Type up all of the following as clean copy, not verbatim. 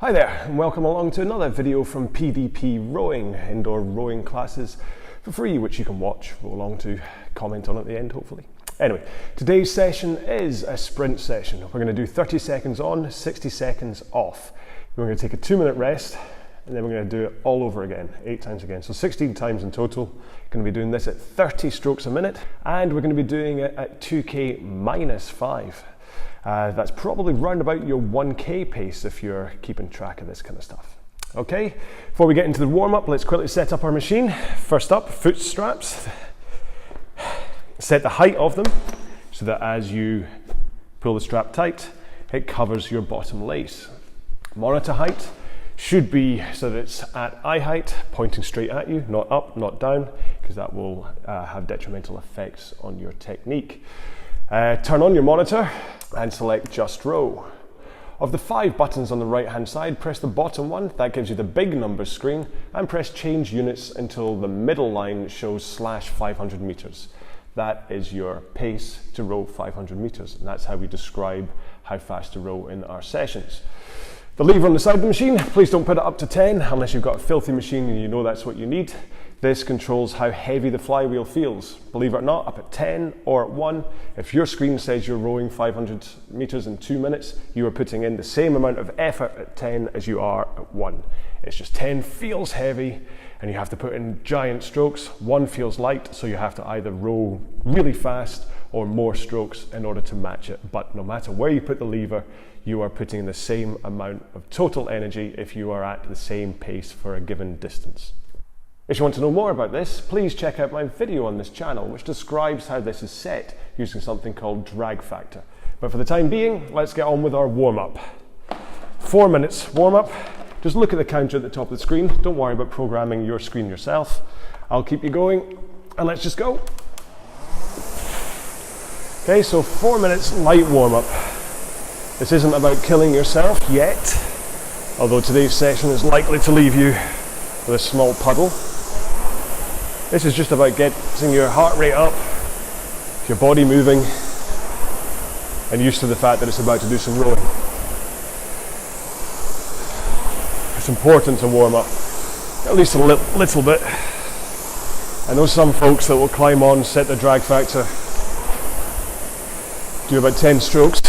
Hi there, and welcome along to another video from PDP Rowing, indoor rowing classes for free, which you can watch, row along to, comment on at the end hopefully. Anyway, today's session is a sprint session. We're going to do 30 seconds on, 60 seconds off. We're going to take a 2-minute rest, and then we're going to do it all over again, 8 times again. So 16 times in total. We're going to be doing this at 30 strokes a minute, and we're going to be doing it at 2k minus 5. That's probably round about your 1k pace if you're keeping track of this kind of stuff. Okay, before we get into the warm-up, let's quickly set up our machine. First up, foot straps. Set the height of them so that as you pull the strap tight, it covers your bottom lace. Monitor height should be so that it's at eye height, pointing straight at you, not up, not down, because that will have detrimental effects on your technique. Turn on your monitor and select Just Row. Of the 5 buttons on the right hand side, press the bottom one, that gives you the big numbers screen, and press Change Units until the middle line shows /500 meters. That is your pace to row 500 meters, and that's how we describe how fast to row in our sessions. The lever on the side of the machine, please don't put it up to 10 unless you've got a filthy machine and you know that's what you need. This controls how heavy the flywheel feels. Believe it or not, up at 10 or at 1, if your screen says you're rowing 500 meters in 2 minutes, you are putting in the same amount of effort at 10 as you are at 1. It's just 10 feels heavy and you have to put in giant strokes. 1 feels light, so you have to either row really fast or more strokes in order to match it. But no matter where you put the lever, you are putting in the same amount of total energy if you are at the same pace for a given distance. If you want to know more about this, please check out my video on this channel, which describes how this is set using something called drag factor. But for the time being, let's get on with our warm-up. 4 minutes warm-up. Just look at the counter at the top of the screen. Don't worry about programming your screen yourself. I'll keep you going, and let's just go. Okay, so 4 minutes light warm-up. This isn't about killing yourself yet, although today's session is likely to leave you with a small puddle. This is just about getting your heart rate up, your body moving, and used to the fact that it's about to do some rowing. It's important to warm up at least a little bit. I know some folks that will climb on, set the drag factor, do about 10 strokes,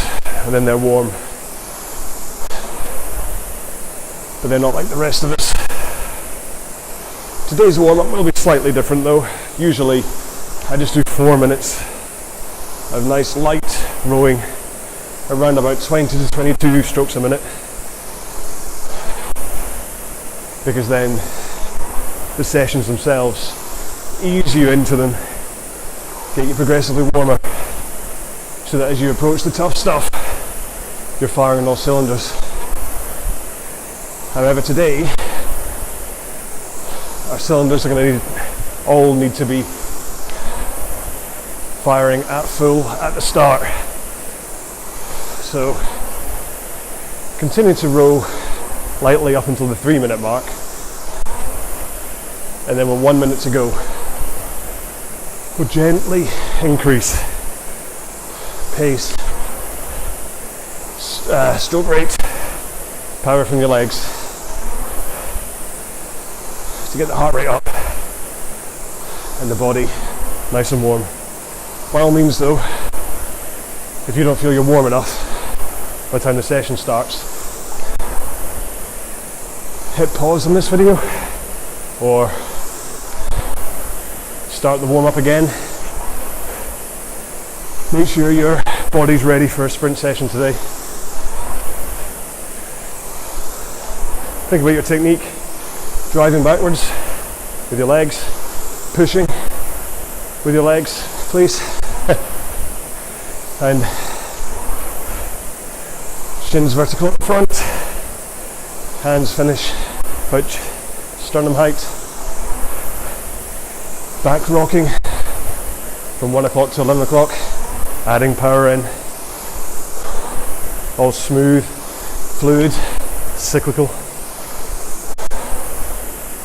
and then they're warm. But they're not like the rest of us. Today's warm-up will be slightly different though. Usually I just do 4 minutes of nice light rowing around about 20 to 22 strokes a minute, because then the sessions themselves ease you into them, get you progressively warmer, so that as you approach the tough stuff, you're firing on all cylinders. However, today our cylinders are going to all need to be firing at full at the start. So continue to row lightly up until the 3-minute mark, and then with 1 minute to go, we'll gently increase pace, stroke rate, power from your legs, to get the heart rate up and the body nice and warm. By all means though, if you don't feel you're warm enough by the time the session starts, hit pause on this video or start the warm up again. Make sure your body's ready for a sprint session today. Think about your technique. Driving backwards with your legs, pushing with your legs, please. And shins vertical at the front, hands finish about sternum height, back rocking from 1 o'clock to 11 o'clock, adding power in, all smooth, fluid, cyclical.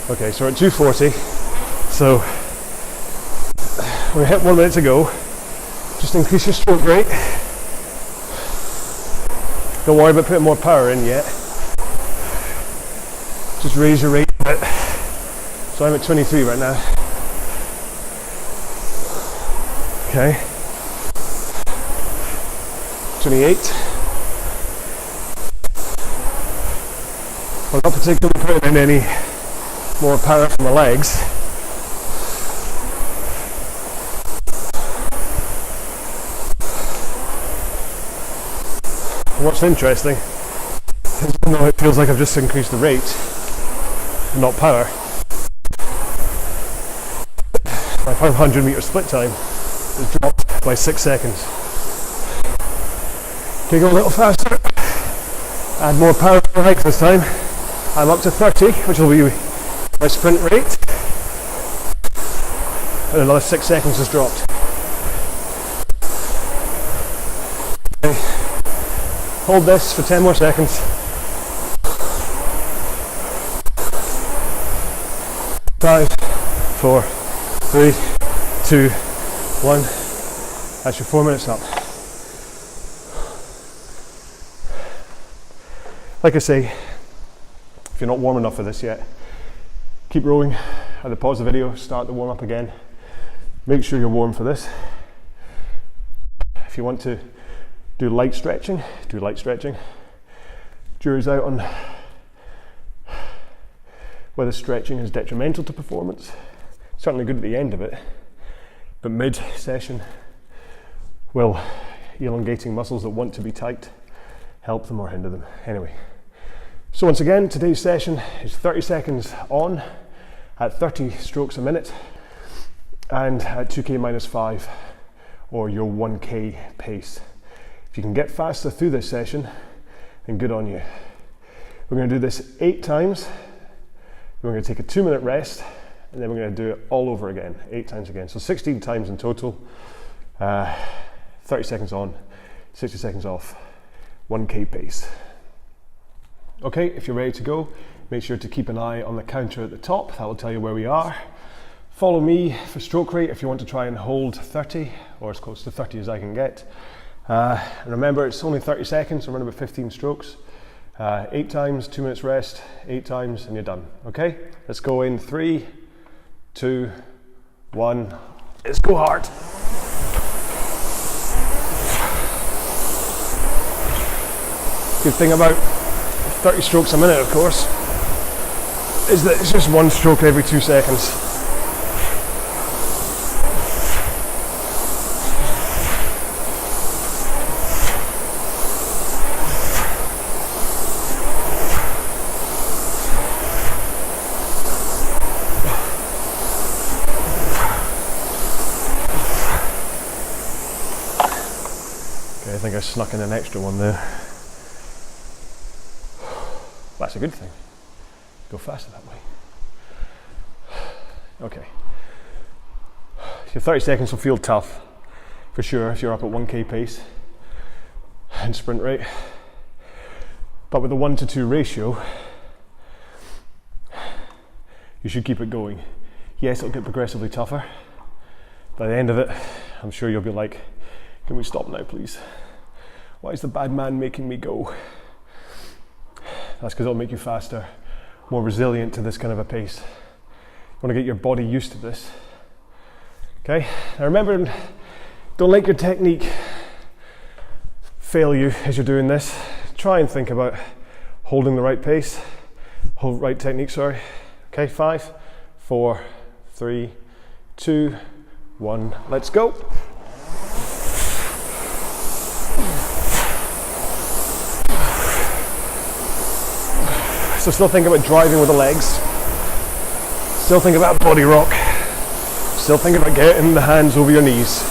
Okay, so we're at 240, so we hit 1 minute to go. Just increase your stroke rate. Don't worry about putting more power in yet. just raise your rate a bit. So I'm at 23 right now. Okay. 28. I'm not particularly putting in any more power from the legs. And what's interesting is even though it feels like I've just increased the rate, not power, my 500 meter split time is dropped by 6 seconds. Can you go a little faster? Add more power to the hike this time. I'm up to 30, which will be my sprint rate. And another 6 seconds has dropped. Okay. Hold this for 10 more seconds. 5, 4, 3, 2, 1. That's your 4 minutes up. Like I say, if you're not warm enough for this yet, keep rowing. Either pause the video, start the warm up again. Make sure you're warm for this. If you want to do light stretching, do light stretching. Jury's out on whether stretching is detrimental to performance. Certainly good at the end of it, but mid-session will elongating muscles that want to be tight help them or hinder them. Anyway, so once again, today's session is 30 seconds on at 30 strokes a minute and at 2k minus 5 or your 1k pace. If you can get faster through this session, then good on you. We're going to do this 8 times. We're going to take a 2-minute rest and then we're going to do it all over again, 8 times again. So 16 times in total, 30 seconds on, 60 seconds off, 1k pace. Okay, if you're ready to go, make sure to keep an eye on the counter at the top. That will tell you where we are. Follow me for stroke rate if you want to try and hold 30 or as close to 30 as I can get. And remember, it's only 30 seconds, so run about 15 strokes. 8 times, 2 minutes rest, 8 times, and you're done. Okay, let's go in 3, 2, 1. Let's go hard. Good thing about 30 strokes a minute, of course, is that it's just 1 stroke every 2 seconds. Okay, I think I snuck in an extra one there. That's a good thing. Go faster that way. Okay. Your 30 seconds will feel tough, for sure, if you're up at 1k pace and sprint rate. But with a 1-to-2 ratio, you should keep it going. Yes, it'll get progressively tougher. By the end of it, I'm sure you'll be like, can we stop now, please? Why is the bad man making me go? That's because it'll make you faster, more resilient to this kind of a pace. You want to get your body used to this. Okay, now remember, don't let your technique fail you as you're doing this. Try and think about holding the right pace, right technique, sorry. Okay, 5, 4, 3, 2, 1, let's go. So still think about driving with the legs. Still think about body rock. Still think about getting the hands over your knees.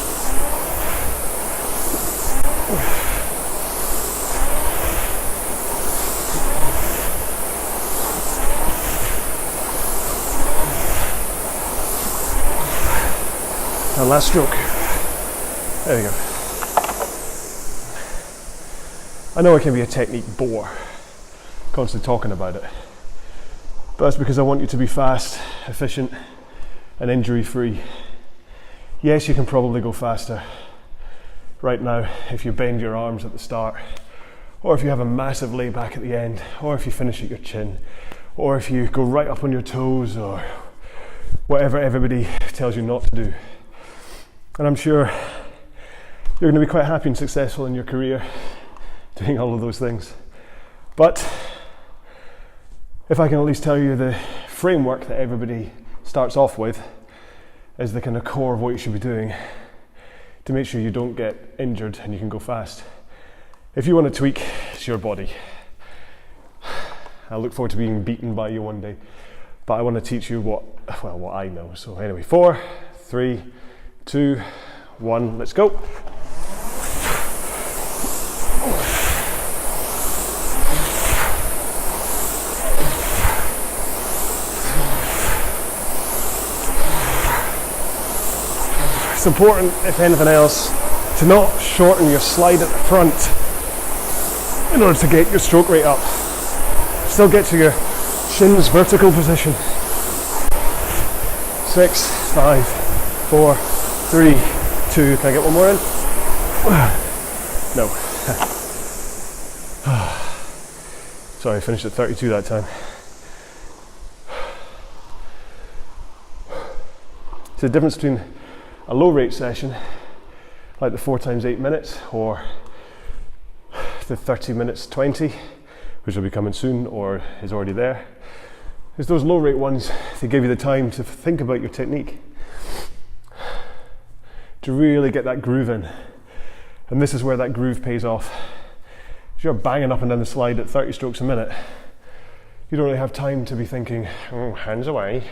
And last stroke. There we go. I know it can be a technique bore, constantly talking about it, but that's because I want you to be fast, efficient and injury free. Yes, you can probably go faster right now if you bend your arms at the start, or if you have a massive layback at the end, or if you finish at your chin, or if you go right up on your toes, or whatever everybody tells you not to do. And I'm sure you're going to be quite happy and successful in your career doing all of those things. But if I can at least tell you the framework that everybody starts off with is the kind of core of what you should be doing to make sure you don't get injured and you can go fast. If you want to tweak, it's your body. I look forward to being beaten by you one day, but I want to teach you what I know. So anyway, 4, 3, 2, 1, let's go. It's important, if anything else, to not shorten your slide at the front in order to get your stroke rate up. Still get to your shins vertical position. 6, 5, 4, 3, 2. Can I get one more in? No. Sorry, I finished at 32 that time. So the difference between a low rate session, like the 4 times 8 minutes, or the 30 minutes 20, which will be coming soon or is already there, is those low rate ones, they give you the time to think about your technique, to really get that groove in. And this is where that groove pays off. If you're banging up and down the slide at 30 strokes a minute, you don't really have time to be thinking, hands away,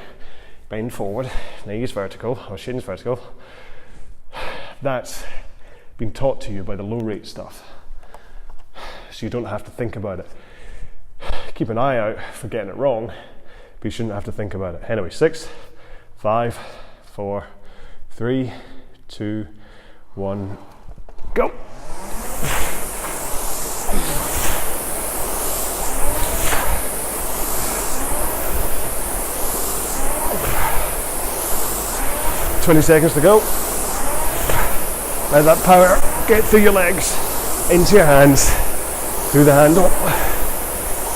bend forward, knees vertical, or shins vertical. That's been taught to you by the low rate stuff, so you don't have to think about it. Keep an eye out for getting it wrong, but you shouldn't have to think about it. Anyway, 6, 5, 4, 3, 2, 1, go. "20 seconds to go. Let that power get through your legs, into your hands, through the handle,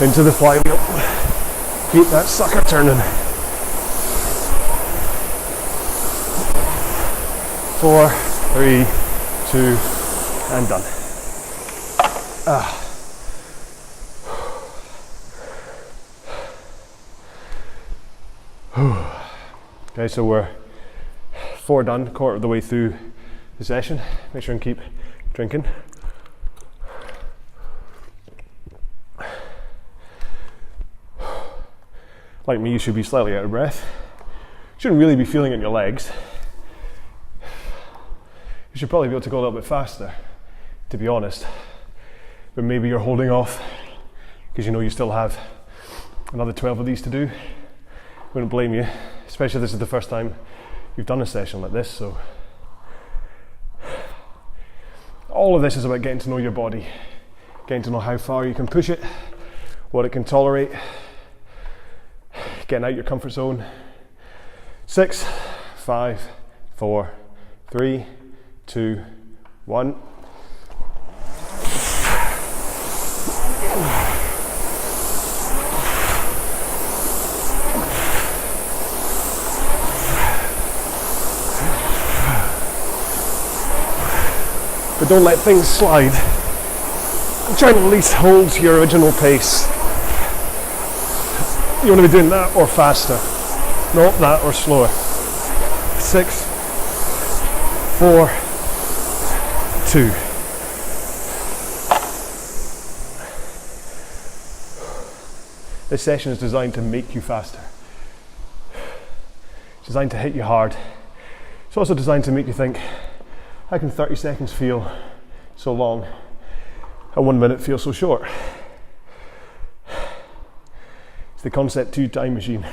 into the flywheel. Keep that sucker turning. 4, 3, 2, and done. Okay, so we're 4 done, quarter of the way through the session. Make sure and keep drinking. Like me, you should be slightly out of breath. You shouldn't really be feeling it in your legs. You should probably be able to go a little bit faster, to be honest. But maybe you're holding off because you know you still have another 12 of these to do. Wouldn't blame you, especially if this is the first time you've done a session like this. So all of this is about getting to know your body, getting to know how far you can push it, what it can tolerate, getting out your comfort zone. 6, 5, 4, 3, 2, 1. But don't let things slide. I'm trying to at least hold your original pace. You want to be doing that or faster, not that or slower. 6, 4, 2. This session is designed to make you faster. It's designed to hit you hard. It's also designed to make you think, how can 30 seconds feel so long and 1 minute feel so short? It's the concept 2 time machine.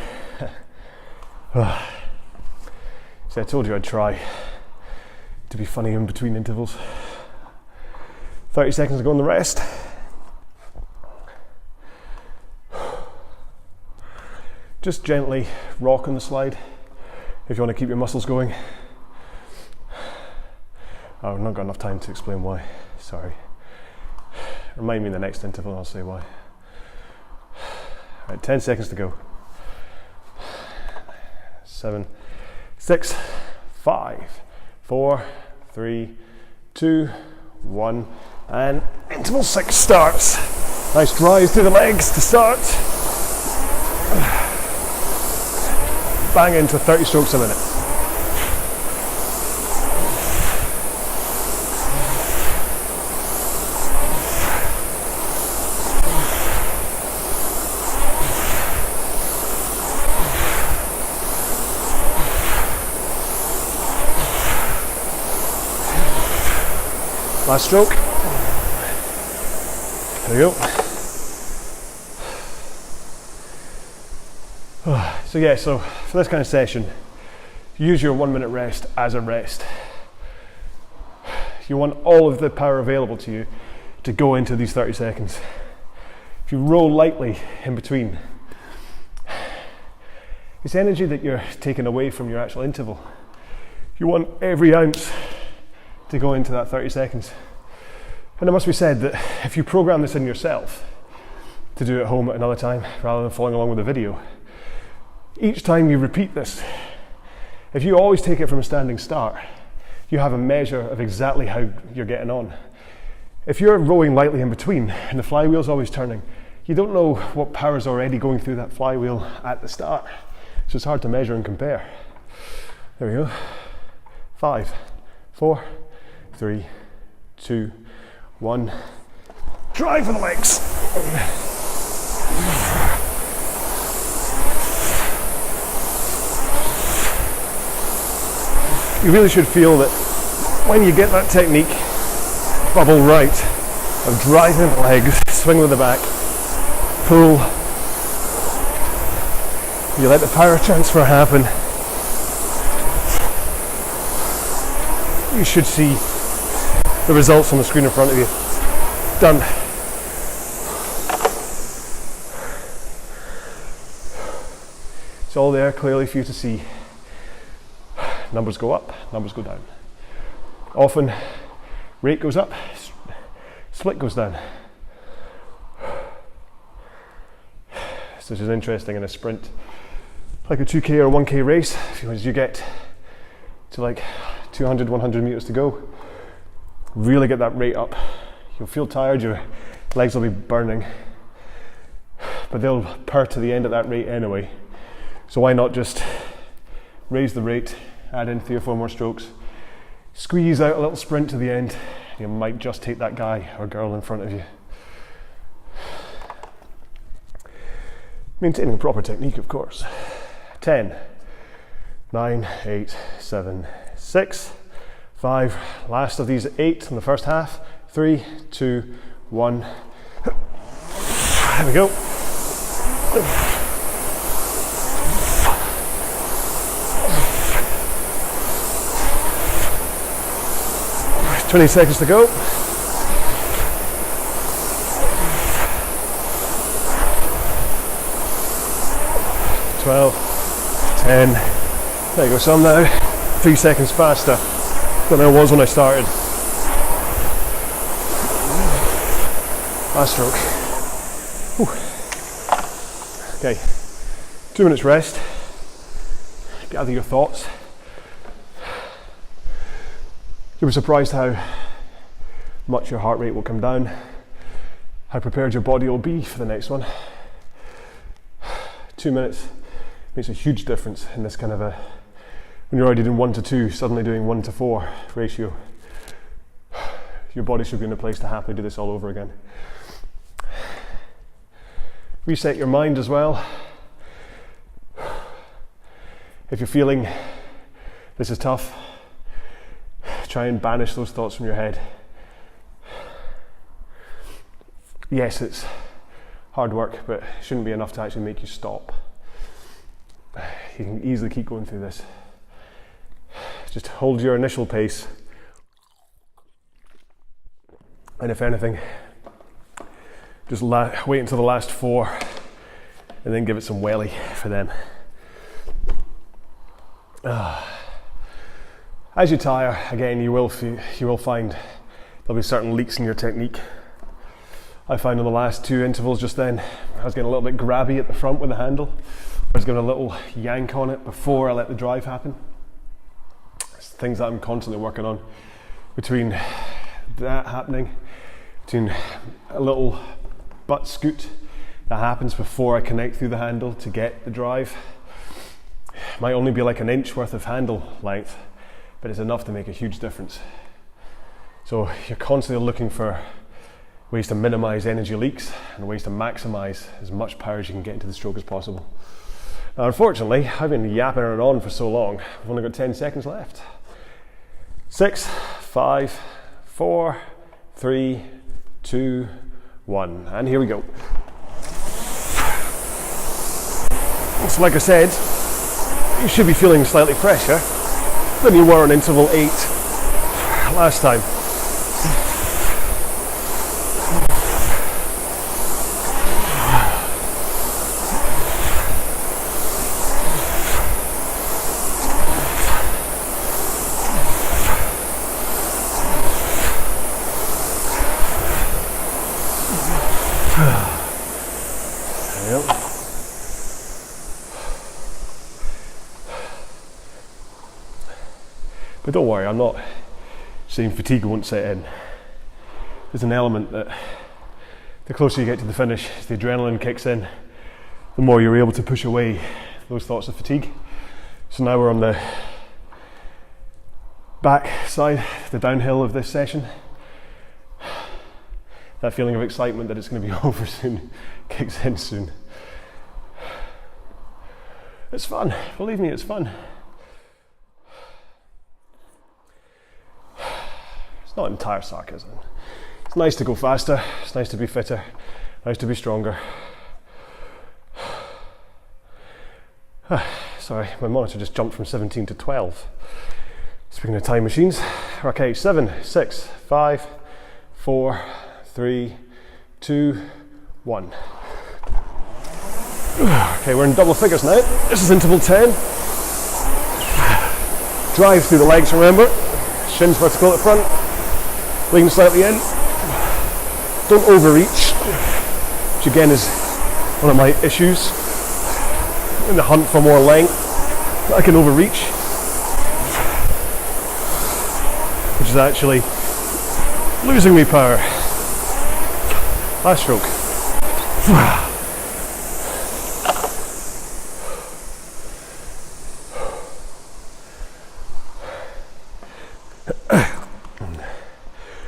See, I told you I'd try to be funny in between intervals. 30 seconds to go on the rest. Just gently rock on the slide if you want to keep your muscles going. Oh, I've not got enough time to explain why, sorry. Remind me in the next interval and I'll say why. Right, 10 seconds to go. 7, 6, 5, 4, 3, 2, 1, and interval 6 starts. Nice drive through the legs to start. Bang into 30 strokes a minute. Last stroke. There we go. So for this kind of session, use your 1 minute rest as a rest. You want all of the power available to you to go into these 30 seconds. If you roll lightly in between, it's energy that you're taking away from your actual interval. You want every ounce to go into that 30 seconds. And it must be said that if you program this in yourself to do it at home at another time rather than following along with the video, each time you repeat this, if you always take it from a standing start, you have a measure of exactly how you're getting on. If you're rowing lightly in between and the flywheel's always turning, you don't know what power's already going through that flywheel at the start. So it's hard to measure and compare. There we go. 5, 4, 3, 2, 1. Drive for the legs. You really should feel that when you get that technique bubble right of driving the legs, swing with the back, pull, you let the power transfer happen, you should see the results on the screen in front of you. Done. It's all there clearly for you to see. Numbers go up, numbers go down. Often, rate goes up, split goes down. So this is interesting in a sprint, like a 2K or 1K race. As you get to like 200, 100 meters to go, really get that rate up. You'll feel tired, your legs will be burning, but they'll purr to the end at that rate anyway. So why not just raise the rate, add in 3 or 4 more strokes, squeeze out a little sprint to the end, you might just take that guy or girl in front of you. Maintaining proper technique, of course. 10, 9, 8, 7, 6, 5, last of these 8 in the first half, 3, 2, 1. There we go. 20 seconds to go. 12, 10. There you go, some now. 3 seconds faster than I was when I started. Last stroke. Whew. Okay, 2 minutes rest. Gather your thoughts. You'll be surprised how much your heart rate will come down, how prepared your body will be for the next one. 2 minutes makes a huge difference in this kind of a, when you're already doing 1 to 2, suddenly doing 1 to 4 ratio. Your body should be in a place to happily do this all over again. Reset your mind as well. If you're feeling this is tough, try and banish those thoughts from your head. Yes, it's hard work, but it shouldn't be enough to actually make you stop. You can easily keep going through this. Just hold your initial pace. And if anything, just wait until the last 4 and then give it some welly for them. As you tire, again, you will find there'll be certain leaks in your technique. I found on the last 2 intervals just then, I was getting a little bit grabby at the front with the handle. I was giving a little yank on it before I let the drive happen. It's things that I'm constantly working on. Between that happening, between a little butt scoot that happens before I connect through the handle to get the drive. Might only be like an inch worth of handle length, but it's enough to make a huge difference. So you're constantly looking for ways to minimize energy leaks and ways to maximize as much power as you can get into the stroke as possible. Now, unfortunately, I've been yapping it on for so long, I've only got 10 seconds left. 6, 5, 4, 3, 2, 1, and here we go. So like I said, you should be feeling slightly fresher than you were on interval 8 last time. But don't worry, I'm not saying fatigue won't set in. There's an element that the closer you get to the finish, as the adrenaline kicks in, the more you're able to push away those thoughts of fatigue. So now we're on the back side, the downhill of this session. That feeling of excitement that it's going to be over soon kicks in soon. It's fun, believe me, it's fun. It's not entire sarcasm. It's nice to go faster, it's nice to be fitter, nice to be stronger. Sorry, my monitor just jumped from 17 to 12. Speaking of time machines, okay, 7, 6, 5, 4, 3, 2, 1. Okay, we're in double figures now. This is interval 10. Drive through the legs, remember. Shins vertical at the front. Lean slightly in. Don't overreach, which again is one of my issues. In the hunt for more length, I can overreach, which is actually losing me power. Last stroke.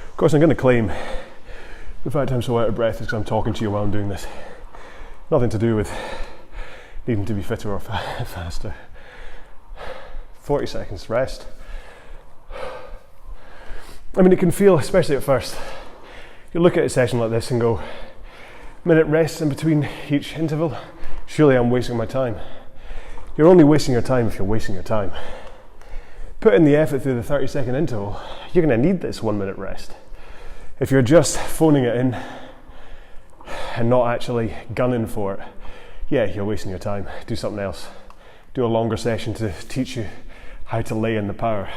Of course, I'm going to claim the fact I'm so out of breath is because I'm talking to you while I'm doing this. Nothing to do with needing to be fitter or faster. 40 seconds rest. I mean, it can feel, especially at first, you look at a session like this and go, minute rest in between each interval, surely I'm wasting my time. You're only wasting your time if you're wasting your time. Put in the effort through the 30-second interval, you're going to need this 1 minute rest. If you're just phoning it in and not actually gunning for it, yeah, you're wasting your time. Do something else. Do a longer session to teach you how to lay in the power.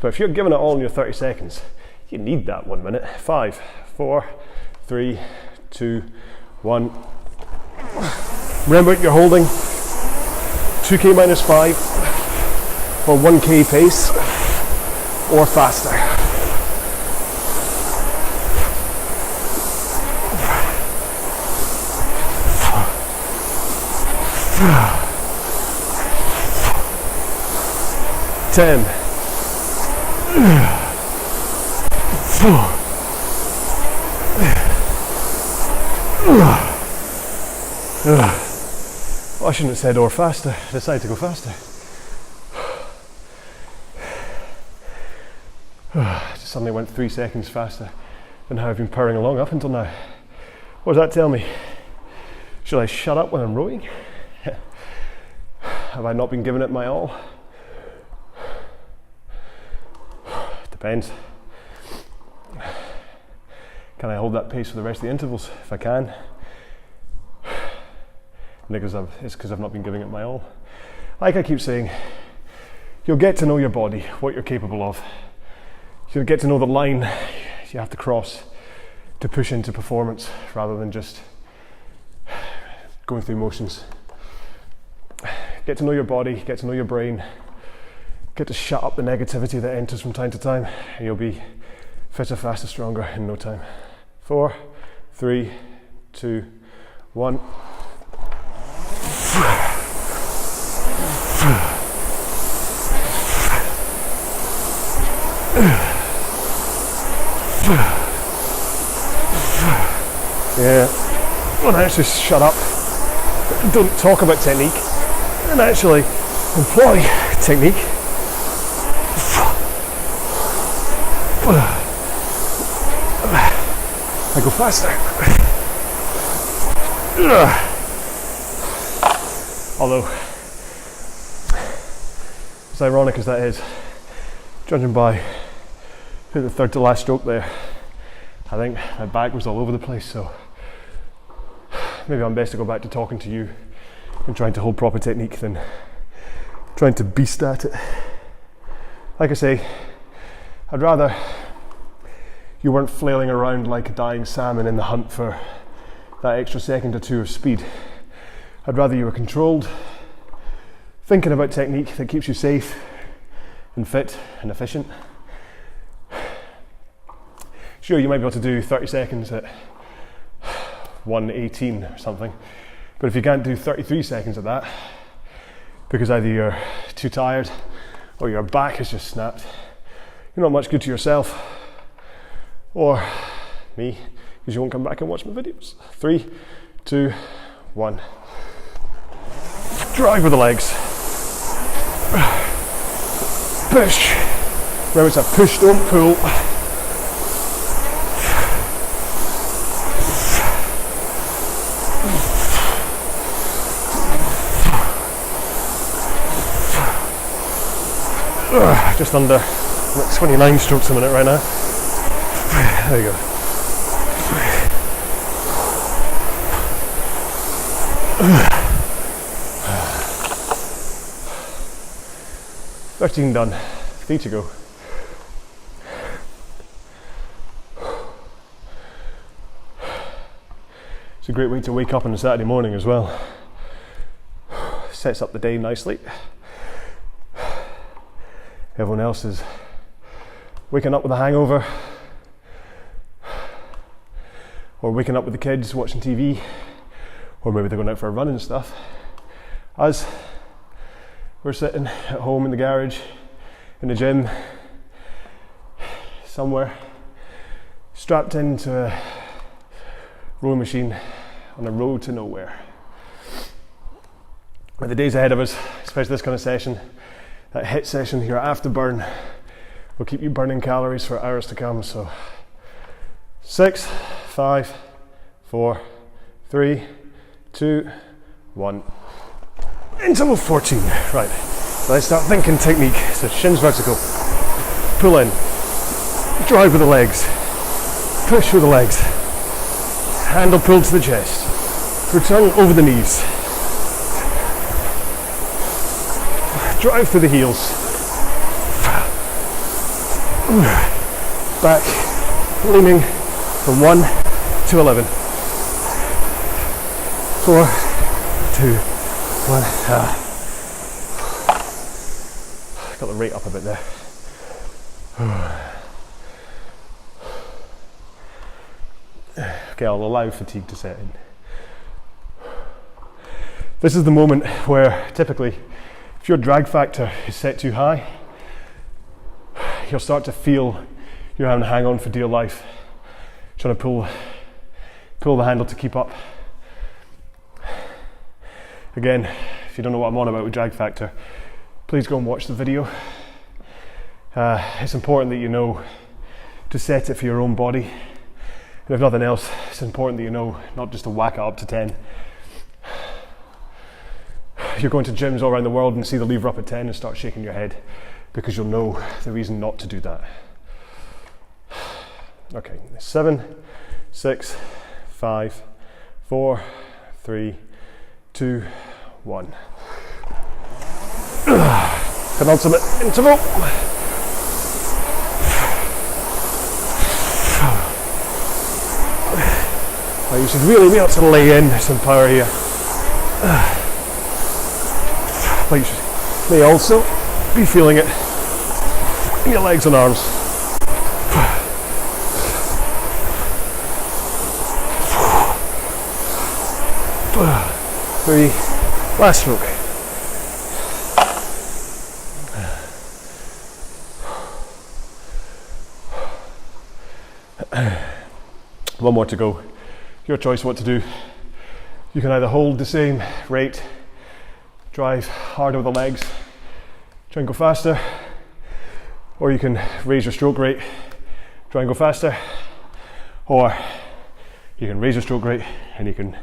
But if you're giving it all in your 30 seconds, you need that 1 minute. 5, 4, 3, 2, 1. Remember, you're holding 2k minus 5 or 1k pace or faster. Ten. Well, I shouldn't have said or faster. I decided to go faster. Just suddenly went 3 seconds faster than how I've been purring along up until now. What does that tell me? Should I shut up when I'm rowing? Have I not been giving it my all? Depends. Can I hold that pace for the rest of the intervals? If I can. It's because I've not been giving it my all. Like I keep saying, you'll get to know your body, what you're capable of. You'll get to know the line you have to cross to push into performance rather than just going through motions. Get to know your body, get to know your brain, get to shut up the negativity that enters from time to time, and you'll be fitter, faster, stronger in no time. 4, 3, 2, 1. Yeah, don't actually shut up. Don't talk about technique and actually employ technique. I go faster. Although, as ironic as that is, judging by the third to last stroke there, I think my back was all over the place, so maybe I'm best to go back to talking to you and trying to hold proper technique than trying to beast at it. Like I say, I'd rather you weren't flailing around like a dying salmon in the hunt for that extra second or two of speed. I'd rather you were controlled, thinking about technique that keeps you safe and fit and efficient. Sure, you might be able to do 30 seconds at 1:18 or something, but if you can't do 33 seconds of that because either you're too tired or your back has just snapped, you're not much good to yourself or me, because you won't come back and watch my videos. 3, 2, 1. Drive with the legs. Push. Remember, it's a push, don't pull. Just under 29 strokes a minute right now. There you go. 13 done, 3 to go. It's a great way to wake up on a Saturday morning as well. Sets up the day nicely. Everyone else is waking up with a hangover, or waking up with the kids watching TV, or maybe they're going out for a run and stuff. Us, we're sitting at home in the garage, in the gym, somewhere, strapped into a rowing machine on a road to nowhere. With the days ahead of us, especially this kind of session, that HIIT session, your afterburn will keep you burning calories for hours to come. So 6, 5, 4, 3, 2, 1. Interval 14. Right, so let's start thinking technique. So shins vertical, pull in, drive with the legs, push with the legs, handle pull to the chest, return over the knees, drive through the heels, back, leaning from 1 to 11. 4, 2, 1. Got the rate up a bit there. Okay, I'll allow fatigue to set in. This is the moment where typically, if your drag factor is set too high, you'll start to feel you're having to hang on for dear life, trying to pull the handle to keep up. Again, if you don't know what I'm on about with drag factor, please go and watch the video. It's important that you know to set it for your own body, and if nothing else, it's important that you know not just to whack it up to 10. You're going to gyms all around the world and see the lever up at 10 and start shaking your head, because you'll know the reason not to do that. Okay, 7, 6, 5, 4, 3, 2, 1. Penultimate interval. But you should really be able to lay in some power here. But you may also be feeling it in your legs and arms. 3, last stroke. One more to go. Your choice what to do. You can either hold the same rate, drive harder with the legs, try and go faster, or you can raise your stroke rate, try and go faster, or you can raise your stroke rate and you can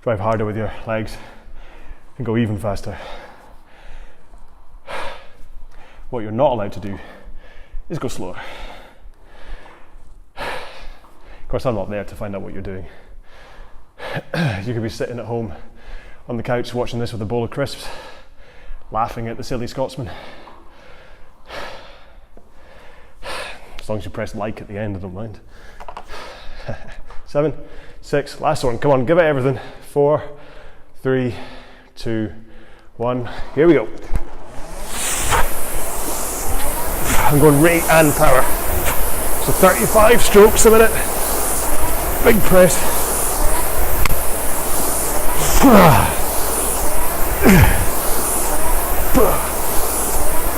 drive harder with your legs and go even faster. What you're not allowed to do is go slower. Of course, I'm not there to find out what you're doing. You could be sitting at home on the couch watching this with a bowl of crisps, laughing at the silly Scotsman. As long as you press like at the end, I don't mind. 7, 6, last one. Come on, give it everything. 4, 3, 2, 1. Here we go. I'm going rate and power. So 35 strokes a minute. Big press.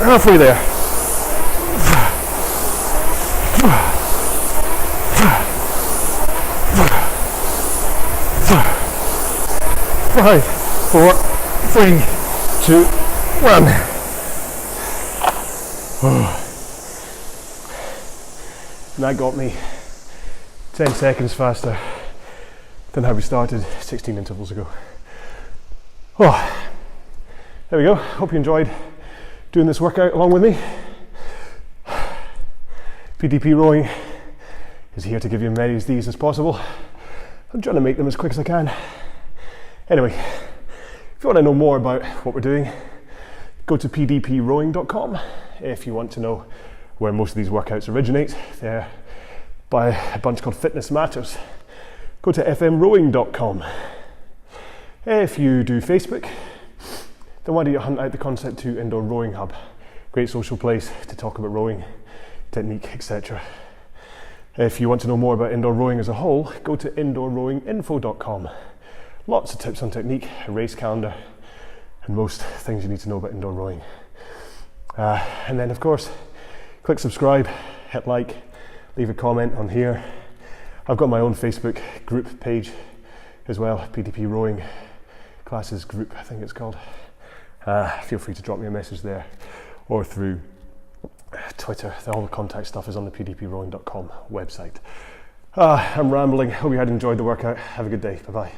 Halfway there. 5, 4, 3, 2, 1. And that got me 10 seconds faster than how we started 16 intervals ago. Oh, there we go. Hope you enjoyed doing this workout along with me. PDP rowing is here to give you as many of these as possible. I'm trying to make them as quick as I can. Anyway, if you want to know more about what we're doing, go to pdprowing.com. If you want to know where most of these workouts originate, they're by a bunch called Fitness Matters. Go to fmrowing.com. If you do Facebook, then why don't you hunt out the Concept 2 Indoor Rowing Hub? Great social place to talk about rowing, technique, etc. If you want to know more about indoor rowing as a whole, go to indoorrowinginfo.com. Lots of tips on technique, a race calendar, and most things you need to know about indoor rowing. And then of course, click subscribe, hit like, leave a comment on here. I've got my own Facebook group page as well, PDP Rowing Classes Group, I think it's called. Feel free to drop me a message there or through Twitter. All the contact stuff is on the pdprowing.com website. I'm rambling. Hope you had enjoyed the workout. Have a good day. Bye-bye.